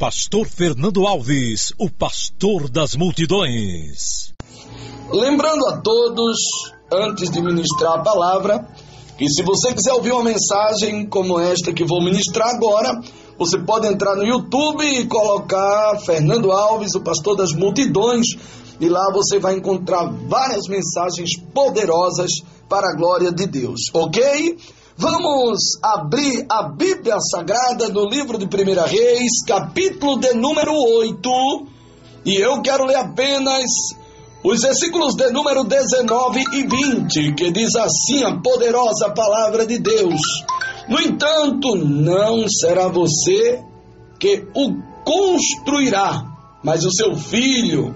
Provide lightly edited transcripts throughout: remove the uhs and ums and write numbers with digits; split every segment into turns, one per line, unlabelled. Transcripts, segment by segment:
Pastor Fernando Alves, o pastor das multidões.
Lembrando a todos, antes de ministrar a palavra, que se você quiser ouvir uma mensagem como esta que vou ministrar agora, você pode entrar no YouTube e colocar Fernando Alves, o pastor das multidões, e lá você vai encontrar várias mensagens poderosas para a glória de Deus, ok? Vamos abrir a Bíblia Sagrada no livro de 1 Reis, capítulo de número 8, e eu quero ler apenas os versículos de número 19 e 20, que diz assim a poderosa palavra de Deus: no entanto, não será você que o construirá, mas o seu filho,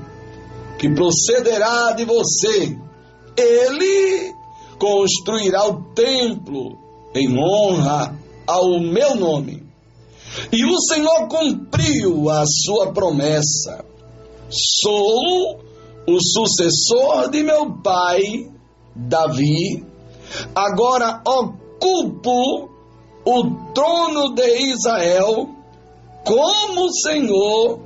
que procederá de você. Ele construirá o templo em honra ao meu nome. E o Senhor cumpriu a sua promessa. Sou o sucessor de meu pai, Davi. Agora ocupo o trono de Israel, como o Senhor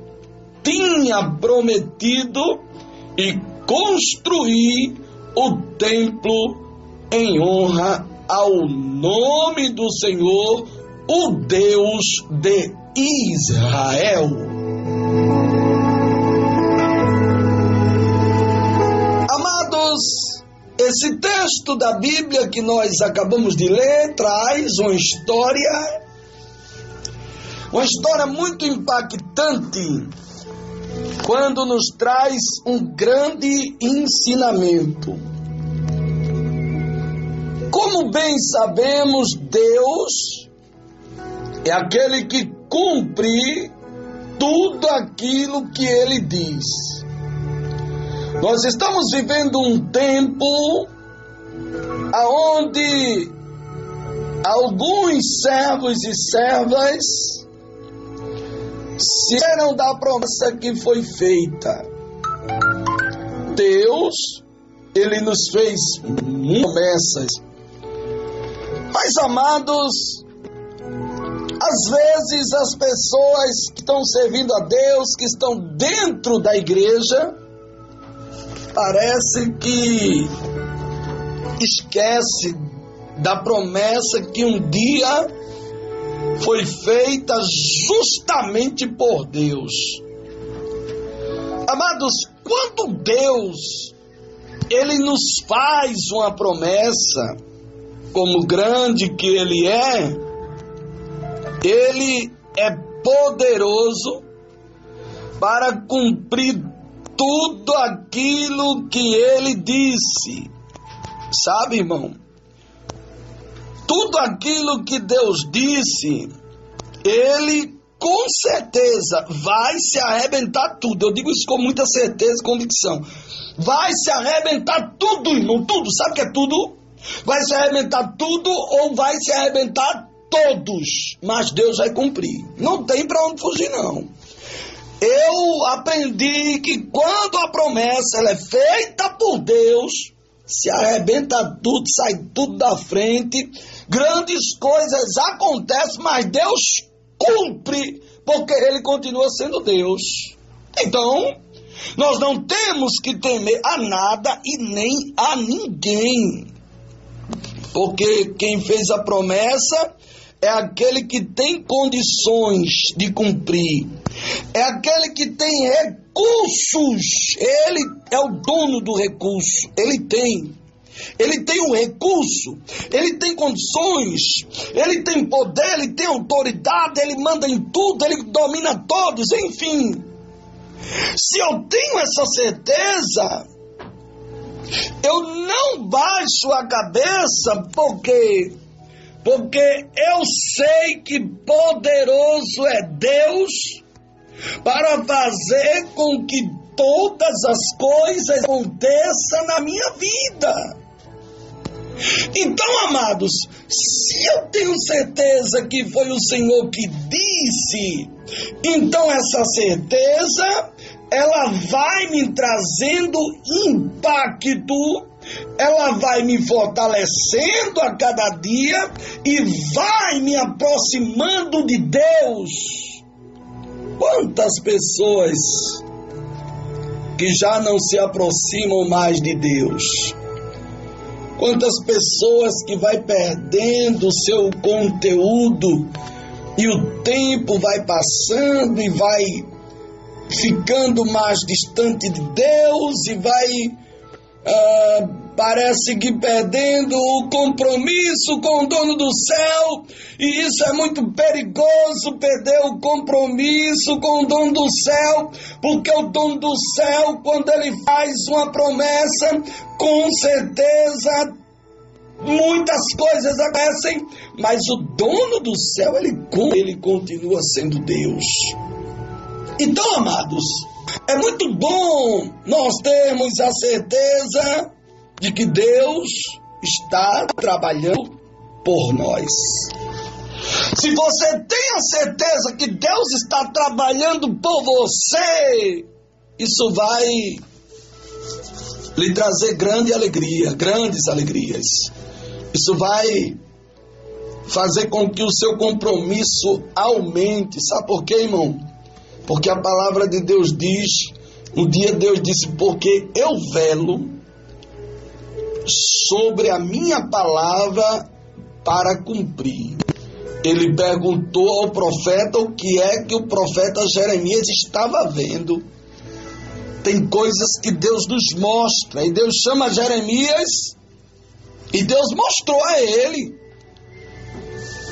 tinha prometido, e construí o templo em honra ao nome do Senhor, o Deus de Israel. Amados, esse texto da Bíblia que nós acabamos de ler traz uma história muito impactante, quando nos traz um grande ensinamento. Como bem sabemos, Deus é aquele que cumpre tudo aquilo que Ele diz. Nós estamos vivendo um tempo onde alguns servos e servas se esqueceram da promessa que foi feita. Deus, Ele nos fez promessas. Mas, amados, às vezes as pessoas que estão servindo a Deus, que estão dentro da igreja, parece que esquece da promessa que um dia foi feita justamente por Deus. Amados, quando Deus, Ele nos faz uma promessa, como grande que Ele é poderoso para cumprir tudo aquilo que Ele disse. Sabe, irmão? Tudo aquilo que Deus disse, Ele com certeza vai se arrebentar tudo. Eu digo isso com muita certeza e convicção. Vai se arrebentar tudo, irmão, tudo. Sabe o que é tudo? Vai se arrebentar tudo ou vai se arrebentar todos. Mas Deus vai cumprir. Não tem para onde fugir, não. Eu aprendi que quando a promessa ela é feita por Deus, se arrebenta tudo, sai tudo da frente, grandes coisas acontecem, mas Deus cumpre, porque Ele continua sendo Deus. Então, nós não temos que temer a nada e nem a ninguém, porque quem fez a promessa é aquele que tem condições de cumprir, é aquele que tem recursos. Ele é o dono do recurso, ele tem um recurso, ele tem condições, ele tem poder, ele tem autoridade, ele manda em tudo, ele domina todos, enfim. Se eu tenho essa certeza, eu não baixo a cabeça, porque eu sei que poderoso é Deus para fazer com que todas as coisas aconteçam na minha vida. Então, amados, se eu tenho certeza que foi o Senhor que disse, então essa certeza, ela vai me trazendo impacto, ela vai me fortalecendo a cada dia e vai me aproximando de Deus. quantas pessoas que já não se aproximam mais de Deus. Quantas pessoas que vai perdendo o seu conteúdo e o tempo vai passando e vai ficando mais distante de Deus e vai, parece que perdendo o compromisso com o dono do céu, e isso é muito perigoso, perder o compromisso com o dono do céu, porque o dono do céu, quando ele faz uma promessa, com certeza muitas coisas acontecem, mas o dono do céu, ele continua sendo Deus. Então, amados, é muito bom nós termos a certeza de que Deus está trabalhando por nós. Se você tem a certeza que Deus está trabalhando por você, isso vai lhe trazer grandes alegrias. Isso vai fazer com que o seu compromisso aumente. Sabe por quê, irmão? Porque a palavra de Deus diz, um dia Deus disse, porque eu velo sobre a minha palavra para cumprir. Ele perguntou ao profeta o que é que o profeta Jeremias estava vendo. Tem coisas que Deus nos mostra, e Deus chama Jeremias, e Deus mostrou a ele.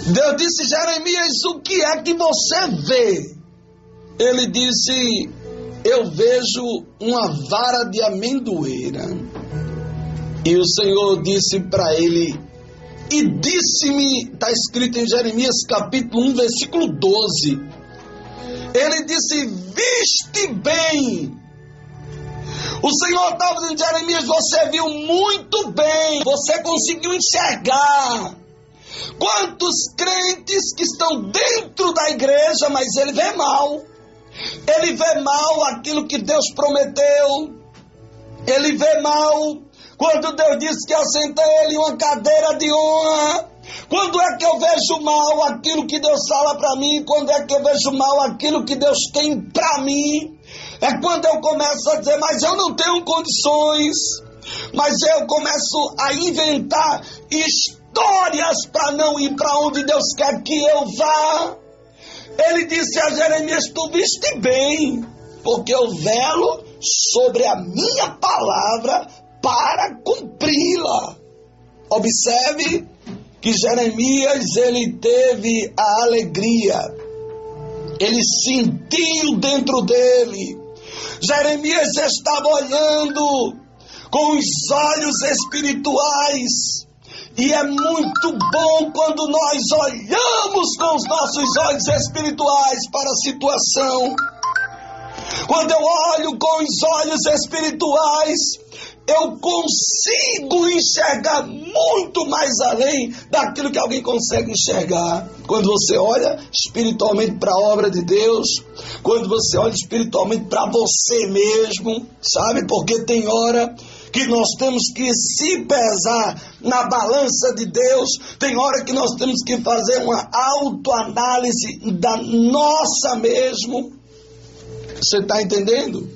Deus disse, Jeremias, o que é que você vê? Ele disse, eu vejo uma vara de amendoeira. E o Senhor disse para ele, e disse-me, está escrito em Jeremias capítulo 1, versículo 12. Ele disse, viste bem. O Senhor estava dizendo, Jeremias, você viu muito bem, você conseguiu enxergar. Quantos crentes que estão dentro da igreja, mas ele vê mal. Ele vê mal aquilo que Deus prometeu. Ele vê mal quando Deus disse que assenta ele em uma cadeira de honra. Quando é que eu vejo mal aquilo que Deus fala para mim? Quando é que eu vejo mal aquilo que Deus tem para mim? É quando eu começo a dizer, mas eu não tenho condições. Mas eu começo a inventar histórias para não ir para onde Deus quer que eu vá. Ele disse a Jeremias, tu viste bem, porque eu velo sobre a minha palavra para cumpri-la. Observe que Jeremias, ele teve a alegria, ele sentiu dentro dele. Jeremias estava olhando com os olhos espirituais. E é muito bom quando nós olhamos com os nossos olhos espirituais para a situação. Quando eu olho com os olhos espirituais, eu consigo enxergar muito mais além daquilo que alguém consegue enxergar. Quando você olha espiritualmente para a obra de Deus, quando você olha espiritualmente para você mesmo, sabe? Porque tem hora que nós temos que se pesar na balança de Deus, tem hora que nós temos que fazer uma autoanálise da nossa mesmo. Você está entendendo?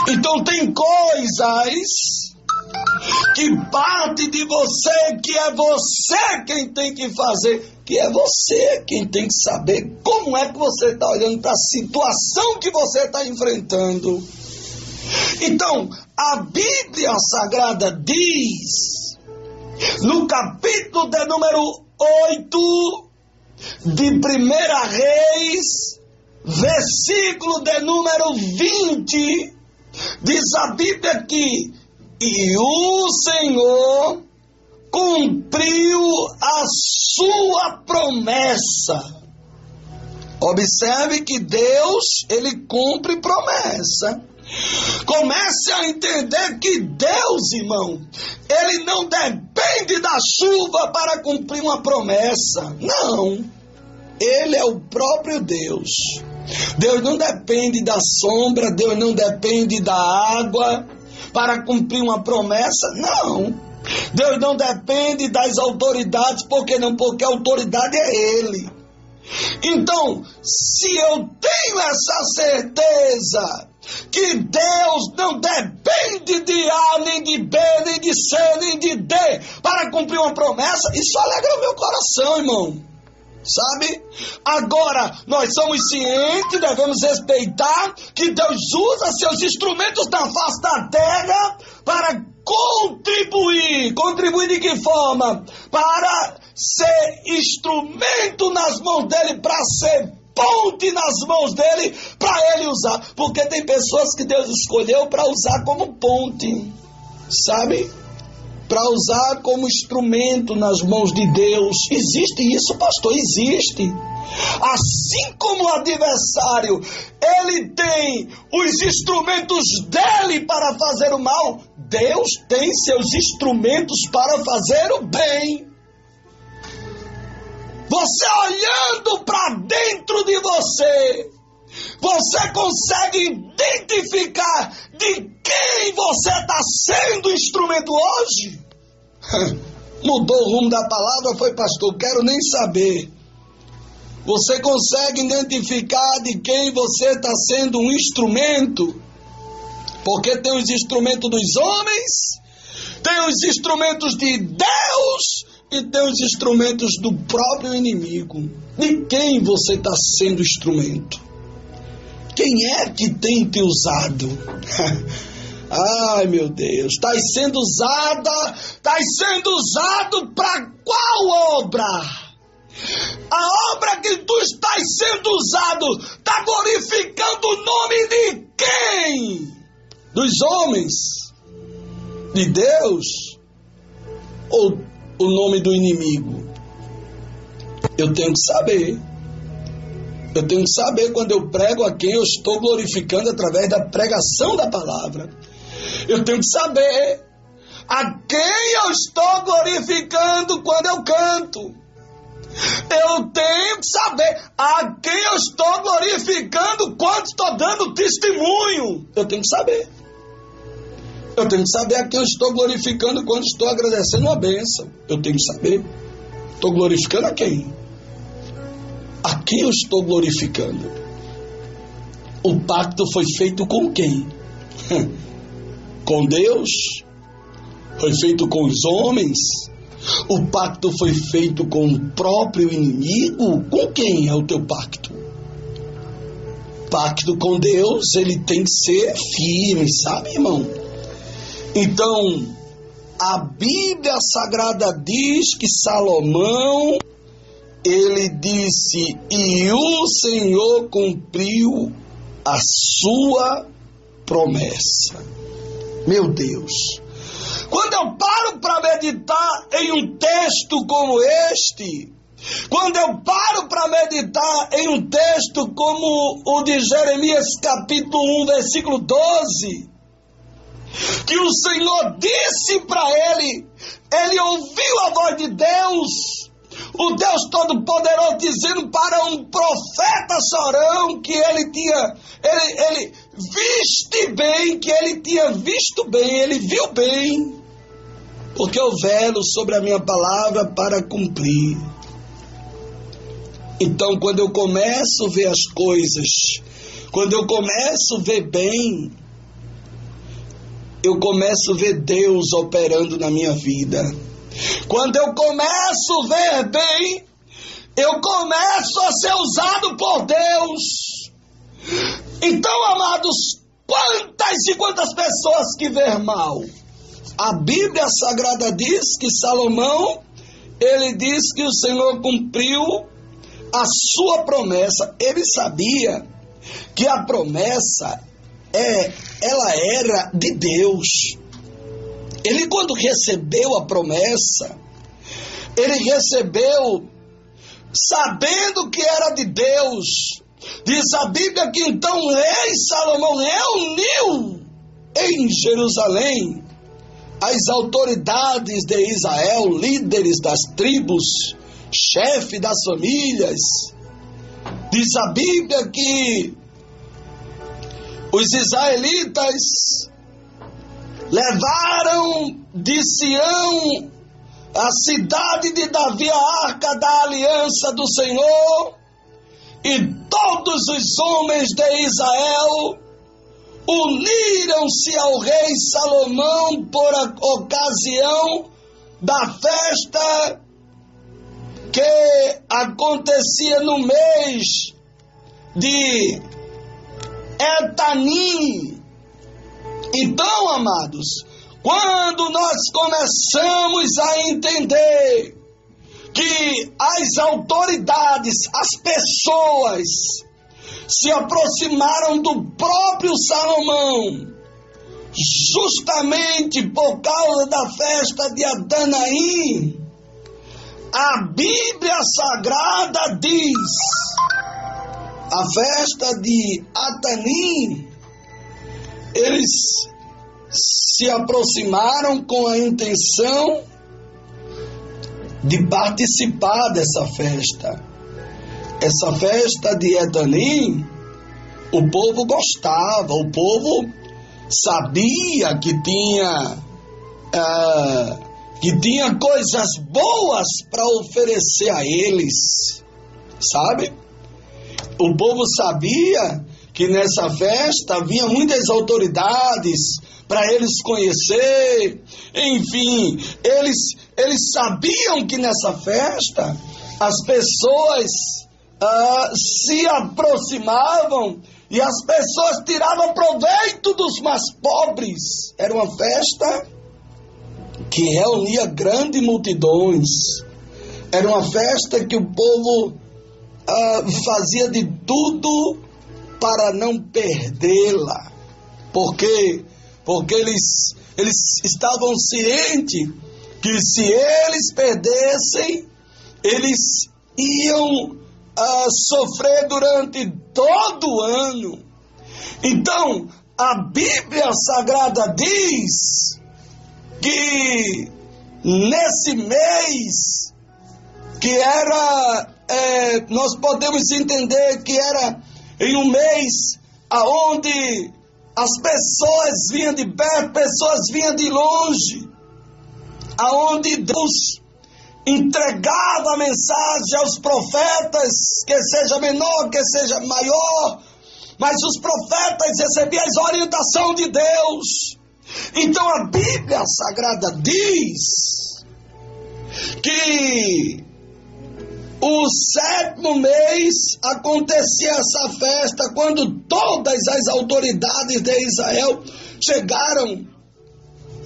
Então tem coisas que partem de você, que é você quem tem que fazer, que é você quem tem que saber como é que você está olhando para a situação que você está enfrentando. Então, a Bíblia Sagrada diz, no capítulo de número 8 de 1 Reis, versículo de número 20, diz a Bíblia que e o Senhor cumpriu a sua promessa. Observe que Deus, ele cumpre promessa. Comece a entender que Deus, irmão, ele não depende da chuva para cumprir uma promessa. Não. Ele é o próprio Deus. Deus não depende da sombra, Deus não depende da água para cumprir uma promessa. Não. Deus não depende das autoridades, por que não? Porque a autoridade é Ele. Então, se eu tenho essa certeza que Deus não depende de A, nem de B, nem de C, nem de D para cumprir uma promessa, isso alegra o meu coração, irmão. Sabe? Agora, nós somos cientes, devemos respeitar que Deus usa seus instrumentos na face da terra para contribuir. Contribuir de que forma? Para ser instrumento nas mãos dele, para ser ponte nas mãos dele, para ele usar. Porque tem pessoas que Deus escolheu para usar como ponte, sabe? Para usar como instrumento nas mãos de Deus. Existe isso, pastor? Existe. Assim como o adversário, ele tem os instrumentos dele para fazer o mal, Deus tem seus instrumentos para fazer o bem. Você olhando para dentro de você, você consegue identificar de quem você está sendo instrumento hoje? Mudou o rumo da palavra, foi pastor, quero nem saber. Você consegue identificar de quem você está sendo um instrumento? Porque tem os instrumentos dos homens, tem os instrumentos de Deus e tem os instrumentos do próprio inimigo. De quem você está sendo instrumento? Quem é que tem te usado? Ai, meu Deus, estás sendo usado para qual obra? A obra que tu estás sendo usado está glorificando o nome de quem? Dos homens? De Deus? Ou o nome do inimigo? Eu tenho que saber. Eu tenho que saber quando eu prego a quem eu estou glorificando através da pregação da palavra. Eu tenho que saber a quem eu estou glorificando quando eu canto. Eu tenho que saber a quem eu estou glorificando quando estou dando testemunho. Eu tenho que saber. Eu tenho que saber a quem eu estou glorificando quando estou agradecendo uma bênção. Eu tenho que saber. Estou glorificando a quem? A quem eu estou glorificando? O pacto foi feito com quem? Com Deus? Foi feito com os homens? O pacto foi feito com o próprio inimigo? Com quem é o teu pacto? Pacto com Deus, ele tem que ser firme, sabe, irmão? Então, a Bíblia Sagrada diz que Salomão, ele disse, e o Senhor cumpriu a sua promessa. Meu Deus! Quando eu paro para meditar em um texto como este, quando eu paro para meditar em um texto como o de Jeremias capítulo 1, versículo 12, que o Senhor disse para ele ouviu a voz de Deus, o Deus Todo-Poderoso dizendo para um profeta chorão que ele viste bem, que ele tinha visto bem, ele viu bem, porque eu velo sobre a minha palavra para cumprir. Então, quando eu começo a ver as coisas, quando eu começo a ver bem, eu começo a ver Deus operando na minha vida. Quando eu começo a ver bem, eu começo a ser usado por Deus. Então, amados, quantas e quantas pessoas que vêem mal? A Bíblia Sagrada diz que Salomão, ele diz que o Senhor cumpriu a sua promessa. Ele sabia que a promessa ela era de Deus. Ele, quando recebeu a promessa, ele recebeu sabendo que era de Deus. Diz a Bíblia que então o rei Salomão reuniu em Jerusalém as autoridades de Israel, líderes das tribos, chefe das famílias. Diz a Bíblia que os israelitas levaram de Sião, a cidade de Davi, a arca da aliança do Senhor, E todos os homens de Israel uniram-se ao rei Salomão por ocasião da festa que acontecia no mês de Etanim. Então, amados, quando nós começamos a entender que as autoridades, as pessoas se aproximaram do próprio Salomão, justamente por causa da festa de Adanaim, a Bíblia Sagrada diz, a festa de Etanim, eles se aproximaram com a intenção de participar dessa festa. Essa festa de Etanim, o povo gostava, o povo sabia que tinha coisas boas para oferecer a eles, sabe? O povo sabia que nessa festa havia muitas autoridades para eles conhecer, enfim, eles sabiam que nessa festa as pessoas se aproximavam e as pessoas tiravam proveito dos mais pobres. Era uma festa que reunia grandes multidões, era uma festa que o povo fazia de tudo para não perdê-la, porque eles estavam cientes que se eles perdessem, eles iam sofrer durante todo o ano. Então, a Bíblia Sagrada diz que nesse mês, que era, nós podemos entender que era em um mês aonde as pessoas vinham de perto, pessoas vinham de longe, aonde Deus entregava a mensagem aos profetas, que seja menor, que seja maior, mas os profetas recebiam a orientação de Deus. Então a Bíblia Sagrada diz que o 7º mês acontecia essa festa, quando todas as autoridades de Israel chegaram.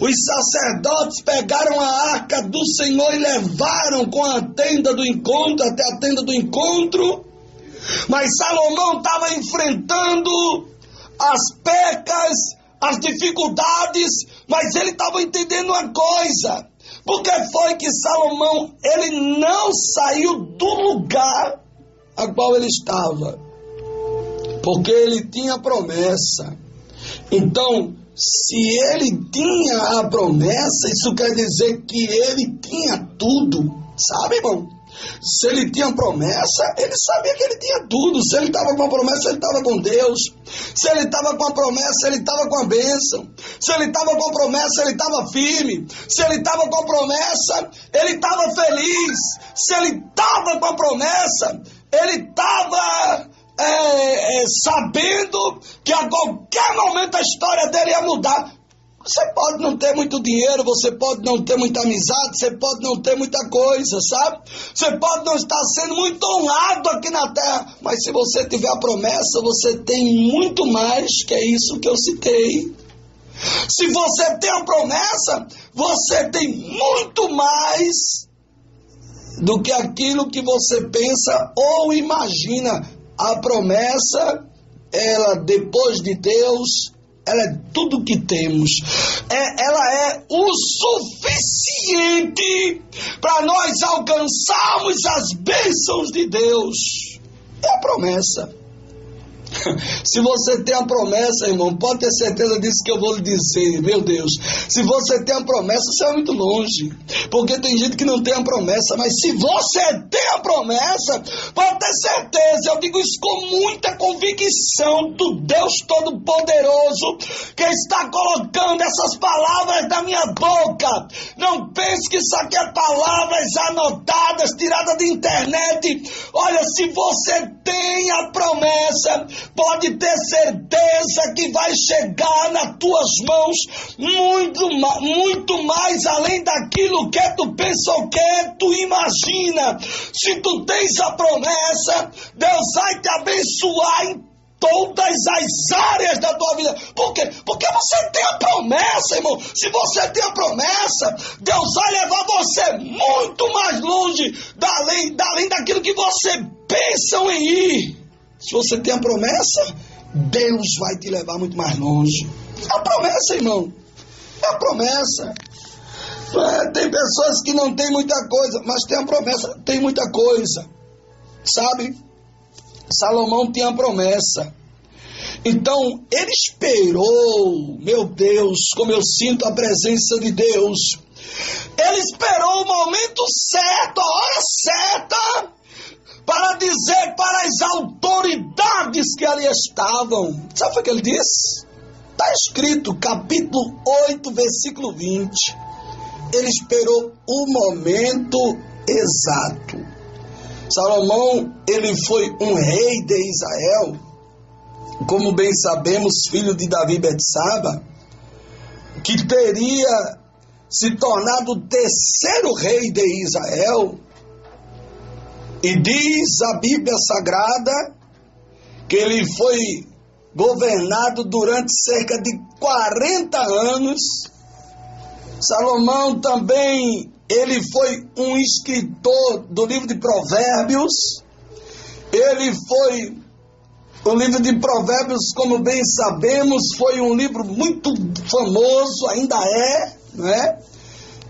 Os sacerdotes pegaram a arca do Senhor e levaram com a tenda do encontro, até a tenda do encontro. Mas Salomão estava enfrentando as pecas, as dificuldades, mas ele estava entendendo uma coisa. Porque foi que Salomão, ele não saiu do lugar a qual ele estava? Porque ele tinha promessa. Então, se ele tinha a promessa, isso quer dizer que ele tinha tudo, sabe, irmão? Se ele tinha promessa, ele sabia que ele tinha tudo. Se ele estava com a promessa, ele estava com Deus. Se ele estava com a promessa, ele estava com a bênção. Se ele estava com a promessa, ele estava firme. Se ele estava com a promessa, ele estava feliz. Se ele estava com a promessa, ele estava sabendo que a qualquer momento a história dele ia mudar. Você pode não ter muito dinheiro, você pode não ter muita amizade, você pode não ter muita coisa, sabe? Você pode não estar sendo muito honrado aqui na terra, mas se você tiver a promessa, você tem muito mais que é isso que eu citei. Se você tem a promessa, você tem muito mais do que aquilo que você pensa ou imagina. A promessa, ela depois de Deus, ela é tudo que temos. Ela é o suficiente para nós alcançarmos as bênçãos de Deus. É a promessa. Se você tem a promessa, irmão, pode ter certeza disso que eu vou lhe dizer, meu Deus. Se você tem a promessa, você é muito longe. Porque tem gente que não tem a promessa, mas se você tem a promessa, pode ter certeza, eu digo isso com muita convicção do Deus Todo-Poderoso, que está colocando essas palavras da minha boca. Não pense que isso aqui é palavras anotadas, tiradas da internet. Olha, se você tem a promessa, pode ter certeza que vai chegar nas tuas mãos muito mais além daquilo que tu pensa ou que tu imagina. Se tu tens a promessa, Deus vai te abençoar em todas as áreas da tua vida. Por quê? Porque você tem a promessa, irmão. Se você tem a promessa, Deus vai levar você muito mais longe, além daquilo que você pensa em ir. Se você tem a promessa, Deus vai te levar muito mais longe. É a promessa, irmão. É a promessa. Tem pessoas que não têm muita coisa, mas tem a promessa, tem muita coisa. Sabe? Salomão tinha a promessa. Então, ele esperou, meu Deus, como eu sinto a presença de Deus. Ele esperou o momento certo, a hora certa, para dizer para as autoridades que ali estavam. Sabe o que ele disse? Está escrito, capítulo 8, versículo 20. Ele esperou o momento exato. Salomão, ele foi um rei de Israel, como bem sabemos, filho de Davi e Betsaba, que teria se tornado o terceiro rei de Israel. E diz a Bíblia Sagrada que ele foi governado durante cerca de 40 anos. Salomão também, ele foi um escritor do livro de Provérbios. O livro de Provérbios, como bem sabemos, foi um livro muito famoso, ainda é, não é?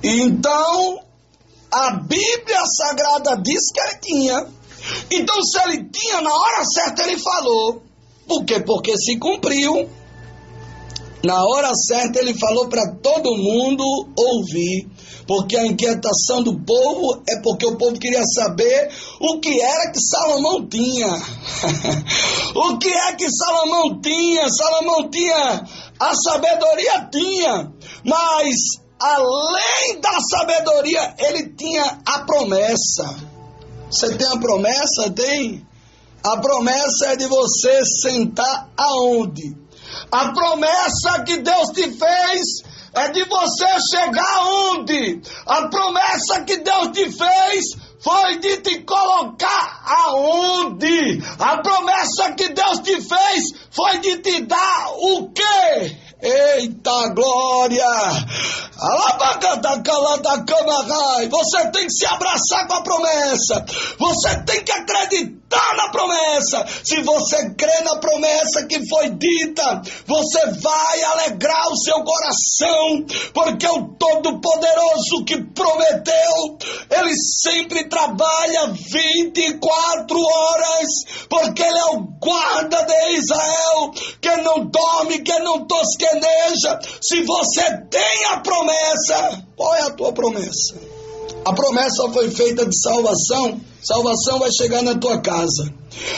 E então, a Bíblia Sagrada diz que ele tinha. Então, se ele tinha, na hora certa ele falou. Por quê? Porque se cumpriu. Na hora certa ele falou para todo mundo ouvir, porque a inquietação do povo é porque o povo queria saber o que era que Salomão tinha. O que é que Salomão tinha? Salomão tinha, a sabedoria tinha, mas além da sabedoria ele tinha a promessa. Você tem a promessa? Tem. A promessa é de você sentar aonde? A promessa que Deus te fez é de você chegar aonde? A promessa que Deus te fez foi de te colocar aonde? A promessa que Deus te fez foi de te dar o quê? Eita glória! Você tem que se abraçar com a promessa. Você tem que acreditar na promessa. Se você crê na promessa que foi dita, você vai alegrar o seu coração, porque o Todo-Poderoso que prometeu, ele sempre trabalha 24 horas, porque ele é o guarda de Israel, que não dorme, que não tosqueneja. Se você tem a promessa, qual é a tua promessa? A promessa foi feita de salvação. Salvação vai chegar na tua casa.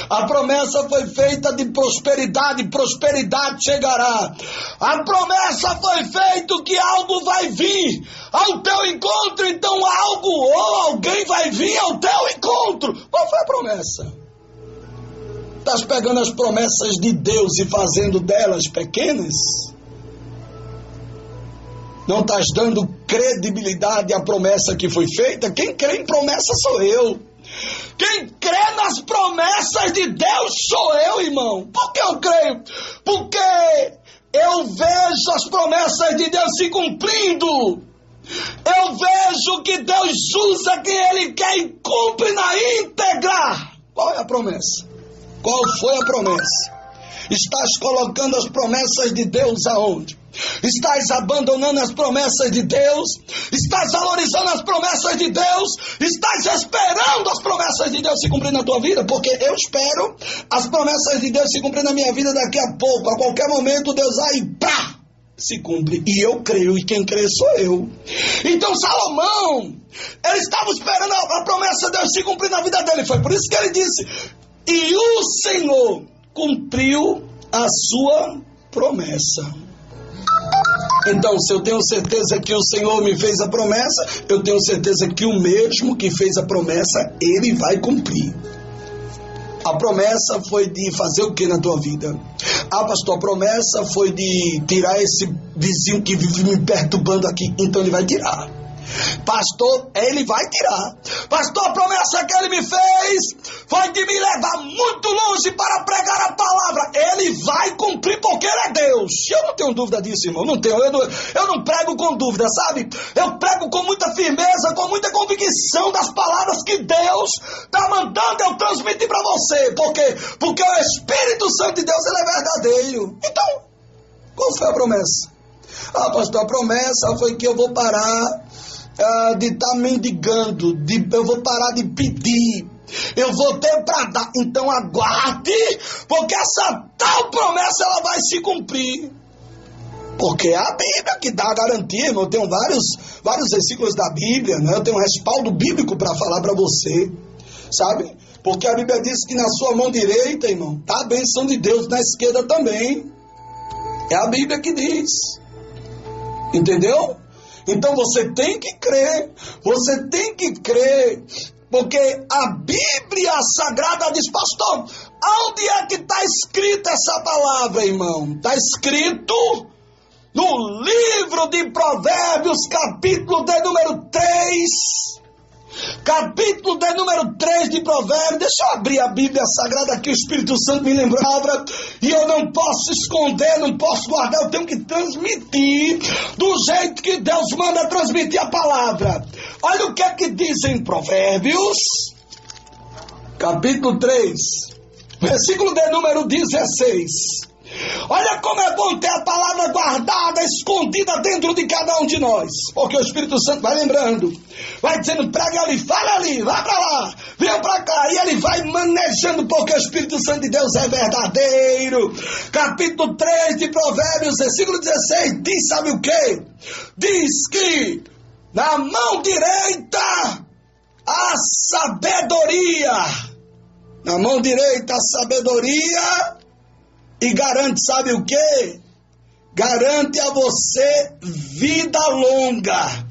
A promessa foi feita de prosperidade. Prosperidade chegará. A promessa foi feita que algo vai vir ao teu encontro. Então algo ou alguém vai vir ao teu encontro. Qual foi a promessa? Estás pegando as promessas de Deus e fazendo delas pequenas? Não estás dando credibilidade à promessa que foi feita? Quem crê em promessa sou eu. Quem crê nas promessas de Deus sou eu, irmão. Por que eu creio? Porque eu vejo as promessas de Deus se cumprindo. Eu vejo que Deus usa quem Ele quer e cumpre na íntegra. Qual é a promessa? Qual foi a promessa? Estás colocando as promessas de Deus aonde? Estás abandonando as promessas de Deus? Estás valorizando as promessas de Deus? Estás esperando as promessas de Deus se cumprir na tua vida? Porque eu espero as promessas de Deus se cumprir na minha vida daqui a pouco. A qualquer momento Deus vai pá, se cumpre. E eu creio, e quem crê sou eu. Então Salomão, ele estava esperando a promessa de Deus se cumprir na vida dele. Foi por isso que ele disse: e o Senhor cumpriu a sua promessa. Então, se eu tenho certeza que o Senhor me fez a promessa, eu tenho certeza que o mesmo que fez a promessa, Ele vai cumprir. A promessa foi de fazer o que na tua vida? Ah, pastor, a promessa foi de tirar esse vizinho que vive me perturbando aqui. Então Ele vai tirar. Pastor, Ele vai tirar. Pastor, a promessa que Ele me fez foi de me levar muito longe para pregar a palavra. Ele vai cumprir porque Ele é Deus. Eu não tenho dúvida disso, irmão. Não tenho. Eu não prego com dúvida, sabe? Eu prego com muita firmeza, com muita convicção das palavras que Deus está mandando eu transmitir para você. Por quê? Porque o Espírito Santo de Deus, ele é verdadeiro. Então, qual foi a promessa? Ah, pastor, a promessa foi que eu vou parar de estar mendigando, eu vou parar de pedir, eu vou ter para dar. Então aguarde, porque essa tal promessa ela vai se cumprir. Porque é a Bíblia que dá a garantia, irmão. Eu tenho vários versículos da Bíblia, né? Eu tenho um respaldo bíblico para falar para você, sabe? Porque a Bíblia diz que na sua mão direita, irmão, está a bênção de Deus, na esquerda também. É a Bíblia que diz. Entendeu? Então você tem que crer, porque a Bíblia Sagrada diz: pastor, onde é que está escrita essa palavra, irmão? Está escrito no livro de Provérbios, capítulo de número 3. Capítulo de número 3 de Provérbios. Deixa eu abrir a Bíblia Sagrada aqui, o Espírito Santo me lembrava, e eu não posso esconder, não posso guardar, eu tenho que transmitir do jeito que Deus manda transmitir a palavra. Olha o que é que diz em Provérbios, capítulo 3, versículo de número 16. Olha como é bom ter a palavra guardada, escondida dentro de cada um de nós. Porque o Espírito Santo vai lembrando, vai dizendo: prega ali, fala ali, vai para lá, vem para cá. E ele vai manejando, porque o Espírito Santo de Deus é verdadeiro. Capítulo 3 de Provérbios, versículo 16, diz, sabe o quê? Diz que na mão direita a sabedoria. Na mão direita a sabedoria. E garante, sabe o quê? Garante a você vida longa.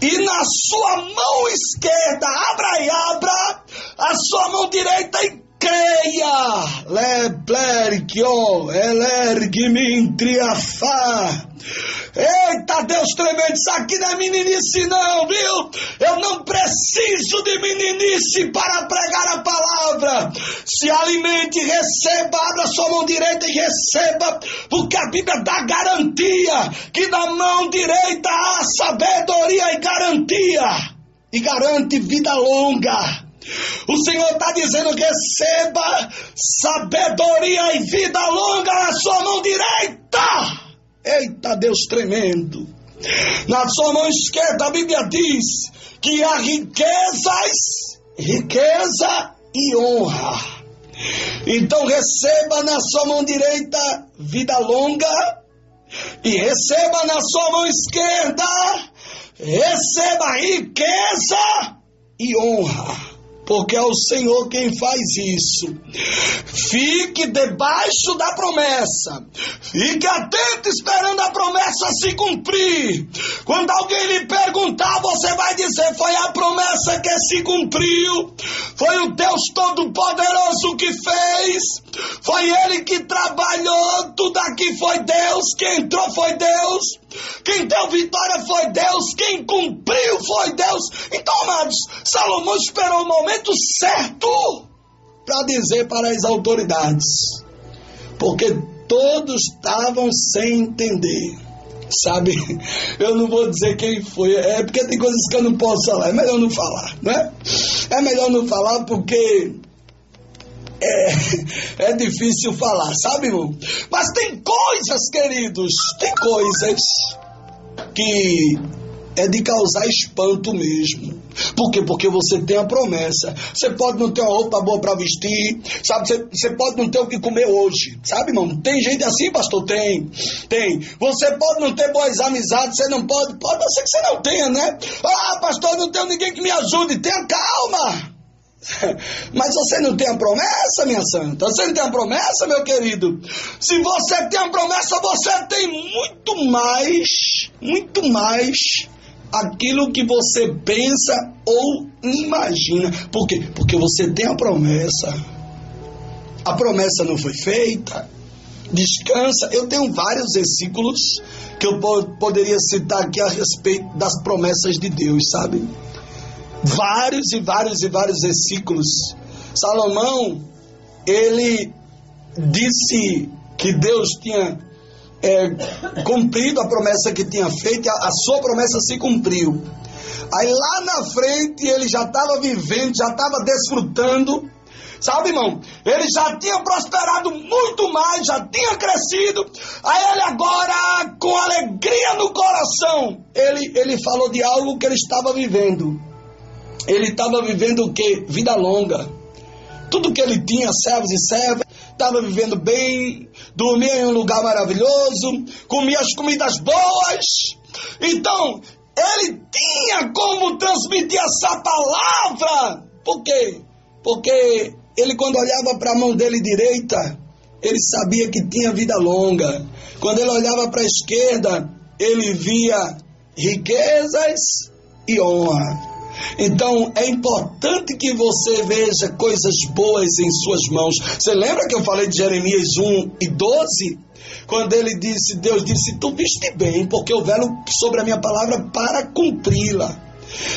E na sua mão esquerda, abra a sua mão direita e creia. Leplerquio, elergmin triafá. Eita, Deus tremendo, isso aqui não é meninice não, viu? Eu não preciso de meninice para pregar a palavra. Se alimente, receba, abra sua mão direita e receba, porque a Bíblia dá garantia, que na mão direita há sabedoria e garantia, e garante vida longa. O Senhor está dizendo: receba sabedoria e vida longa na sua mão direita. Eita, Deus tremendo. Na sua mão esquerda a Bíblia diz que há riqueza e honra. Então receba na sua mão direita vida longa, e receba na sua mão esquerda, receba riqueza e honra. Porque é o Senhor quem faz isso. Fique debaixo da promessa. Fique atento esperando a promessa se cumprir. Quando alguém lhe perguntar, você vai dizer: foi a promessa que se cumpriu. Foi o Deus Todo-Poderoso que fez. Foi Ele que trabalhou. Tudo aqui foi Deus. Quem entrou foi Deus. Quem deu vitória foi Deus. Quem cumpriu foi Deus. Então, amados, Salomão esperou o momento certo para dizer para as autoridades, porque todos estavam sem entender, sabe? Eu não vou dizer quem foi, é porque tem coisas que eu não posso falar, é melhor não falar, né? É melhor não falar, porque é difícil falar, sabe, irmão? Mas tem coisas, queridos, tem coisas que é de causar espanto mesmo. Por quê? Porque você tem a promessa. Você pode não ter uma roupa boa para vestir, sabe? Você pode não ter o que comer hoje, sabe, irmão? Tem gente assim, pastor? Tem. Você pode não ter boas amizades, você não pode ser que você não tenha, né? Ah, pastor, não tenho ninguém que me ajude. Tenha calma. Mas você não tem a promessa, minha santa? Você não tem a promessa, meu querido? Se você tem a promessa, você tem muito mais aquilo que você pensa ou imagina. Por quê? Porque você tem a promessa. A promessa não foi feita. Descansa. Eu tenho vários versículos que eu poderia citar aqui a respeito das promessas de Deus, sabe? Vários versículos. Salomão, ele disse que Deus tinha cumprido a promessa que tinha feito, a sua promessa se cumpriu. Aí lá na frente ele já estava vivendo, já estava desfrutando, sabe, irmão? Ele já tinha prosperado muito mais, já tinha crescido. Aí ele agora, com alegria no coração, ele falou de algo que ele estava vivendo. Ele estava vivendo o quê? Vida longa. Tudo que ele tinha, servos e servas, estava vivendo bem, dormia em um lugar maravilhoso, comia as comidas boas. Então, ele tinha como transmitir essa palavra. Por quê? Porque ele, quando olhava para a mão dele direita, ele sabia que tinha vida longa. Quando ele olhava para a esquerda, ele via riquezas e honra. Então é importante que você veja coisas boas em suas mãos. Você lembra que eu falei de Jeremias 1:12? Quando ele disse, Deus disse, tu viste bem, porque eu velo sobre a minha palavra para cumpri-la.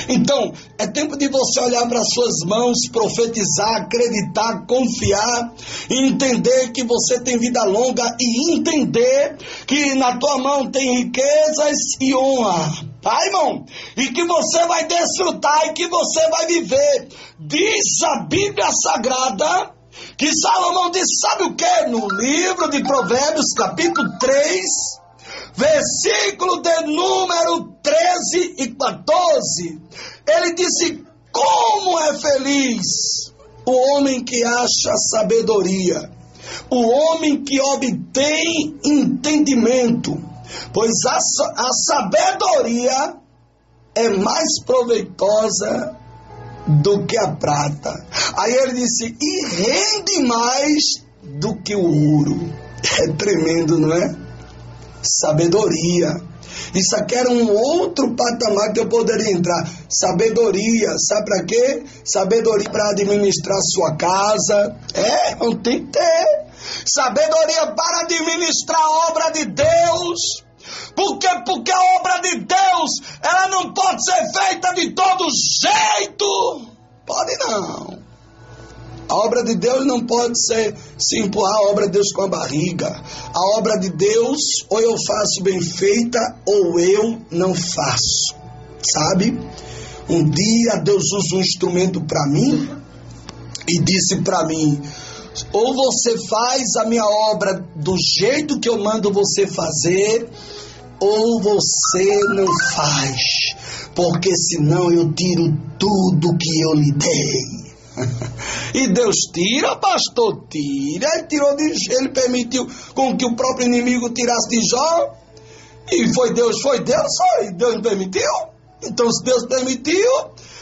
Então, é tempo de você olhar para suas mãos, profetizar, acreditar, confiar, e entender que você tem vida longa e entender que na tua mão tem riquezas e honra. Tá, irmão? E que você vai desfrutar e que você vai viver. Diz a Bíblia Sagrada que Salomão disse, sabe o que? No livro de Provérbios, capítulo 3, versículo de número 13 e 14, ele disse, como é feliz o homem que acha sabedoria, o homem que obtém entendimento, pois a sabedoria é mais proveitosa do que a prata. Aí ele disse, e rende mais do que o ouro. É tremendo, não é? Sabedoria. Isso aqui era um outro patamar que eu poderia entrar. Sabedoria, sabe para quê? Sabedoria para administrar sua casa. Não tem que ter. Sabedoria para administrar a obra de Deus. Por quê? Porque a obra de Deus, ela não pode ser feita de todo jeito. Pode não. A obra de Deus não pode ser se empurrar a obra de Deus com a barriga. A obra de Deus, ou eu faço bem feita, ou eu não faço. Sabe? Um dia Deus usa um instrumento para mim e disse para mim, ou você faz a minha obra do jeito que eu mando você fazer, ou você não faz, porque senão eu tiro tudo que eu lhe dei. E Deus tira, pastor, tira. Ele permitiu com que o próprio inimigo tirasse de Jó. E foi Deus não permitiu. Então se Deus permitiu,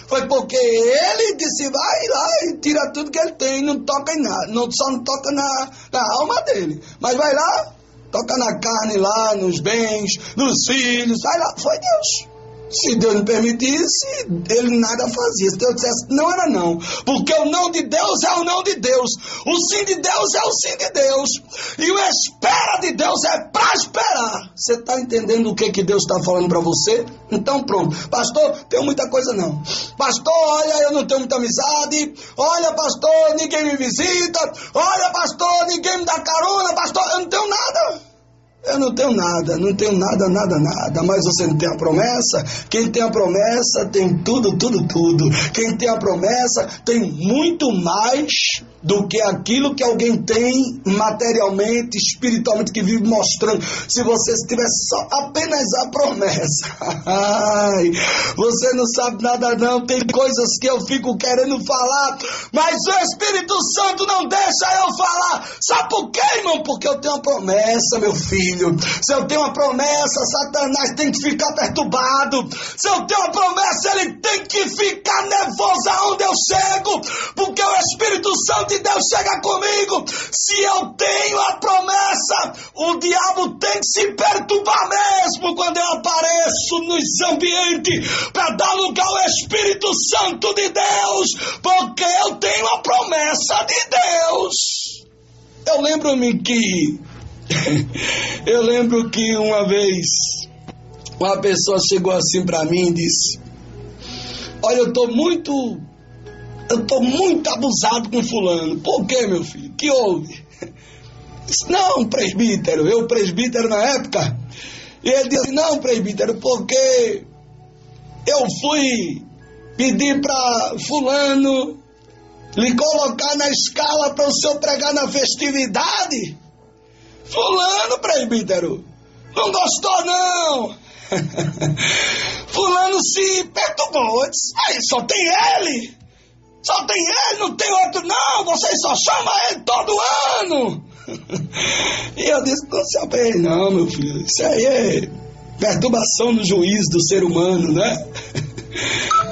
foi porque ele disse, vai lá e tira tudo que ele tem, não toca em nada, só não toca na alma dele, mas vai lá, toca na carne lá, nos bens, nos filhos, vai lá, foi Deus. Se Deus não permitisse, ele nada fazia. Se Deus dissesse não, era não. Porque o não de Deus é o não de Deus. O sim de Deus é o sim de Deus. E o espera de Deus é para esperar. Você está entendendo o que Deus está falando para você? Então pronto. Pastor, tenho muita coisa não. Pastor, olha, eu não tenho muita amizade. Olha, pastor, ninguém me visita. Olha, pastor, ninguém me dá carona. Pastor, eu não tenho nada. eu não tenho nada, nada, mas você não tem a promessa? Quem tem a promessa tem tudo. Quem tem a promessa tem muito mais do que aquilo que alguém tem materialmente, espiritualmente, que vive mostrando. Se você tivesse só apenas a promessa, ai, você não sabe nada não. Tem coisas que eu fico querendo falar, mas o Espírito Santo não deixa eu falar. Sabe por quê, irmão? Porque eu tenho uma promessa, meu filho. Se eu tenho uma promessa, Satanás tem que ficar perturbado. Se eu tenho uma promessa, ele tem que ficar nervoso aonde eu chego, porque o Espírito Santo de Deus chega comigo. Se eu tenho a promessa, o diabo tem que se perturbar mesmo quando eu apareço nos ambientes para dar lugar ao Espírito Santo de Deus, porque eu tenho a promessa de Deus. Eu lembro que uma vez uma pessoa chegou assim para mim e disse: olha, eu tô muito abusado com fulano. Por quê, meu filho? Que houve? Disse: não, presbítero. Eu presbítero na época. E ele disse: não, presbítero, porque eu fui pedir para fulano lhe colocar na escala para o senhor pregar na festividade. Fulano, presbítero, não gostou não. Fulano se perturbou. Disse: aí só tem ele, não tem outro não, vocês só chamam ele todo ano. E eu disse: não se apeie não, meu filho, isso aí é perturbação no juízo do ser humano, né?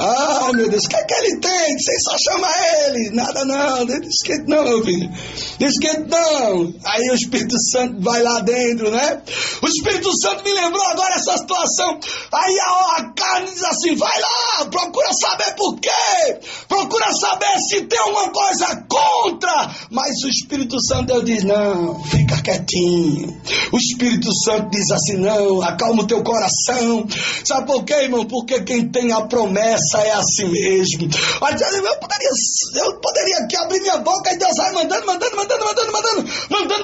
Ah, meu Deus, o que é que ele tem? Vocês só chamam ele. Nada não, desquente não, meu filho. Desquente não. Aí o Espírito Santo vai lá dentro, né? O Espírito Santo me lembrou agora essa situação. Aí a carne diz assim: vai lá, procura saber por quê. Procura saber se tem alguma coisa contra. Mas o Espírito Santo, Deus diz: não, fica quietinho. O Espírito Santo diz assim: não, acalma o teu coração. Sabe por quê, irmão? Porque quem tem a promessa é assim mesmo. Eu poderia aqui abrir minha boca e Deus vai mandando,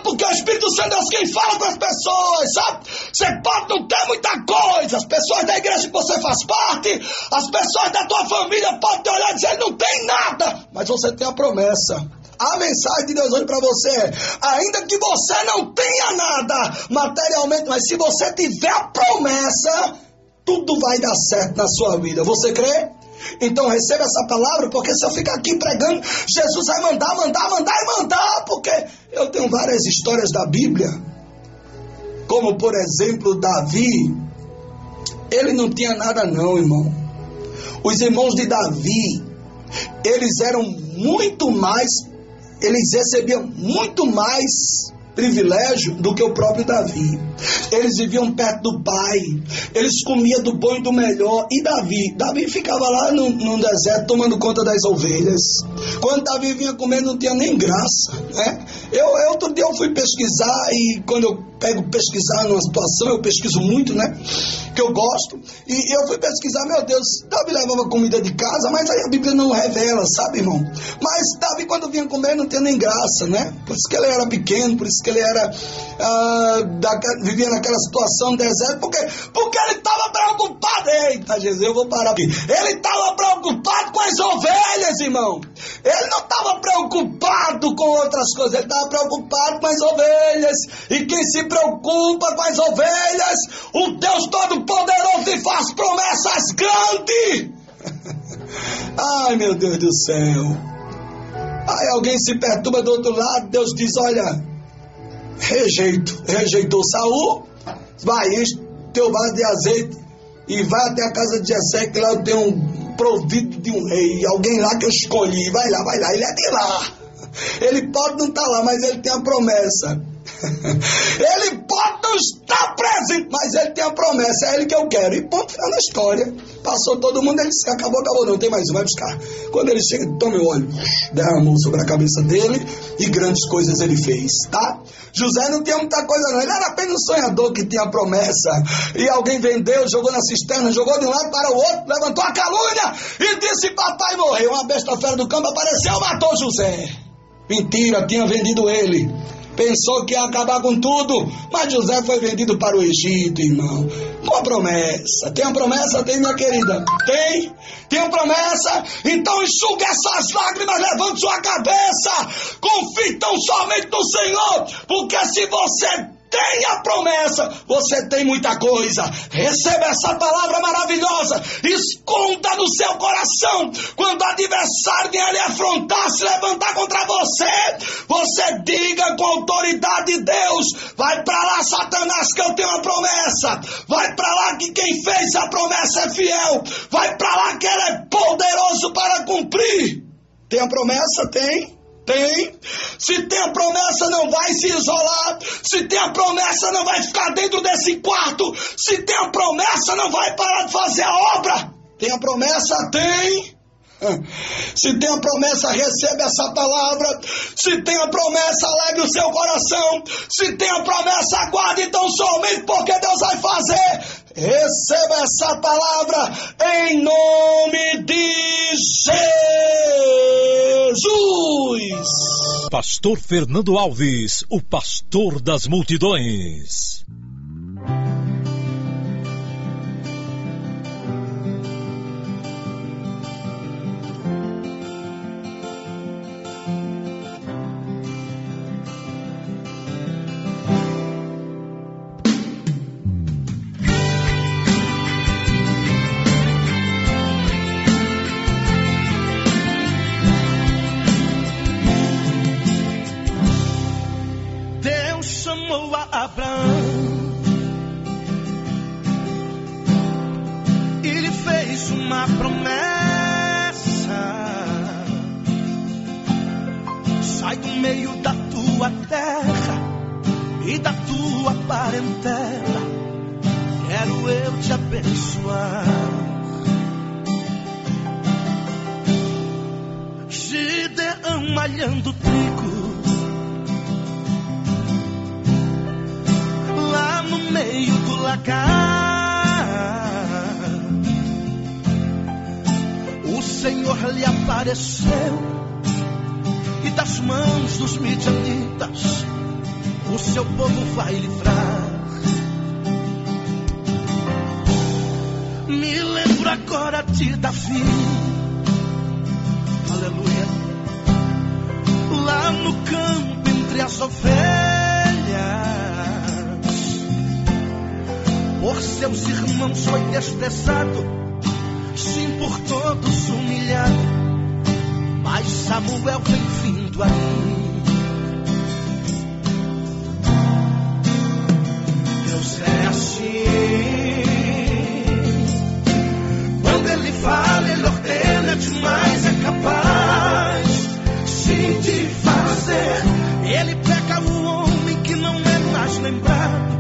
porque o Espírito Santo é Deus quem fala com as pessoas, sabe? Você pode não ter muita coisa, as pessoas da igreja que você faz parte, as pessoas da tua família podem te olhar e dizer: não tem nada, mas você tem a promessa. A mensagem de Deus hoje para você é: ainda que você não tenha nada materialmente, mas se você tiver a promessa, tudo vai dar certo na sua vida. Você crê? Então receba essa palavra, porque se eu ficar aqui pregando, Jesus vai mandar, porque eu tenho várias histórias da Bíblia, como por exemplo Davi. Ele não tinha nada não, irmão. Os irmãos de Davi, eles eram muito mais, eles recebiam muito mais privilégio do que o próprio Davi. Eles viviam perto do pai, eles comiam do bom e do melhor. E Davi ficava lá no deserto tomando conta das ovelhas. Quando Davi vinha comer, não tinha nem graça, né? Outro dia eu fui pesquisar, e quando eu pego pesquisar numa situação, eu pesquiso muito, né? Que eu gosto. E eu fui pesquisar, meu Deus, Davi levava comida de casa, mas aí a Bíblia não revela, sabe, irmão? Mas Davi, quando vinha comer, não tinha nem graça, né? Por isso que ele era pequeno, por isso que ele era vivia naquela situação no deserto, porque ele estava preocupado. Eita, Jesus, eu vou parar aqui. Ele estava preocupado com as ovelhas, irmão. Ele não estava preocupado com outras coisas, ele estava preocupado com as ovelhas. E quem se preocupa com as ovelhas, o Deus Todo-Poderoso lhe faz promessas grandes. Ai, meu Deus do céu. Aí alguém se perturba do outro lado, Deus diz: olha, rejeitou Saul, vai, enche teu vaso de azeite e vai até a casa de Jessé, que lá eu tenho um provido de um rei, alguém lá que eu escolhi. Vai lá, ele é de lá. Ele pode não estar lá, mas ele tem a promessa. Ele pode não estar presente, mas ele tem a promessa. É ele que eu quero. E ponto final na história. Passou todo mundo, ele disse: acabou, não tem mais um, vai buscar. Quando ele chega, toma o óleo, derramou sobre a cabeça dele, e grandes coisas ele fez, tá? José não tinha muita coisa não, ele era apenas um sonhador que tinha promessa. E alguém vendeu, jogou na cisterna, jogou de um lado para o outro, levantou a calúnia e disse: papai morreu. Uma besta fera do campo apareceu, matou José. Mentira, tinha vendido ele. Pensou que ia acabar com tudo, mas José foi vendido para o Egito, irmão. Com a promessa. Tem uma promessa? Tem, minha querida? Tem? Tem uma promessa? Então enxugue essas lágrimas, levante sua cabeça. Confie tão somente no Senhor, porque se você tem a promessa, você tem muita coisa. Receba essa palavra maravilhosa, esconda no seu coração. Quando o adversário vier lhe afrontar, se levantar contra você, você diga com a autoridade de Deus: vai pra lá, Satanás, que eu tenho uma promessa. Vai pra lá que quem fez a promessa é fiel. Vai pra lá que ele é poderoso para cumprir. Tem a promessa? Tem. Tem. Se tem a promessa, não vai se isolar. Se tem a promessa, não vai ficar dentro desse quarto. Se tem a promessa, não vai parar de fazer a obra. Tem a promessa? Tem. Se tem a promessa, receba essa palavra. Se tem a promessa, alegre o seu coração. Se tem a promessa, aguarde então somente, porque Deus vai fazer. Receba essa palavra em nome de Jesus.
Pastor Fernando Alves, o pastor das multidões.
Malhando trigo lá no meio do lagar, o Senhor lhe apareceu e das mãos dos midianitas o seu povo vai livrar. Me lembro agora de Davi, aleluia, lá no campo entre as ovelhas, por seus irmãos foi desprezado, sim, por todos humilhado, mas Samuel vem vindo aí. Deus é assim, quando Ele fala, Ele ordena demais, é capaz de fazer. Ele pega o homem que não é mais lembrado,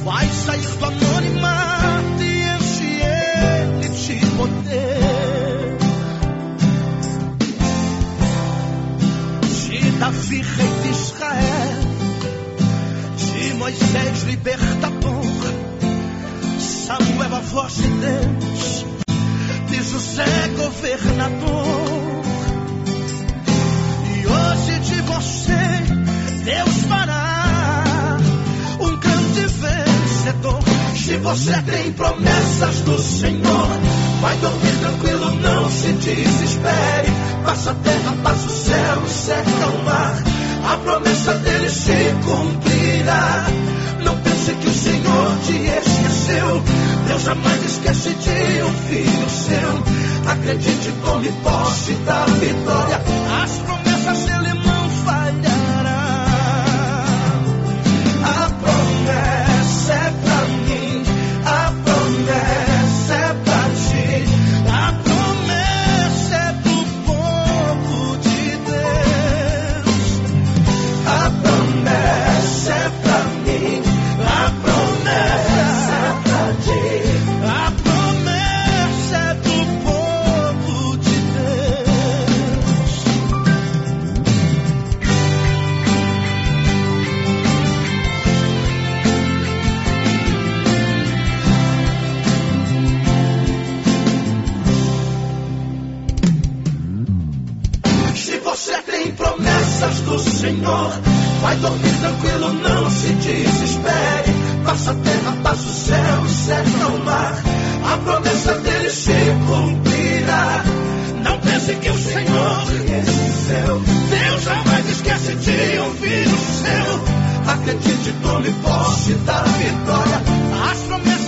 vai sair do anonimato e enche ele de poder. De Davi, rei de Israel, de Moisés, libertador, Samuel, a voz de Deus, de José, governador. Hoje de você Deus fará um grande vencedor. Se você tem promessas do Senhor, vai dormir tranquilo, não se desespere. Passa a terra, passa o céu e seca o mar, a promessa dele se cumprirá. Não pense que o Senhor te esqueceu, Deus jamais esquece de um filho seu. Acredite, tome posse da vitória, as promessas dele não falhará. A promessa é pra mim, a promessa é pra ti, a promessa é do povo de Deus. A promessa é pra mim, a promessa é pra ti, a promessa é do povo de Deus. Se você tem promessas do Senhor, Vai dormir tranquilo, não se desespere. Passa a terra, passa o céu e segue ao mar. A promessa dele se cumprirá. Não pense que o Senhor esqueceu. Deus jamais esquece de ouvir o seu. Acredite, tome posse da vitória. As promessas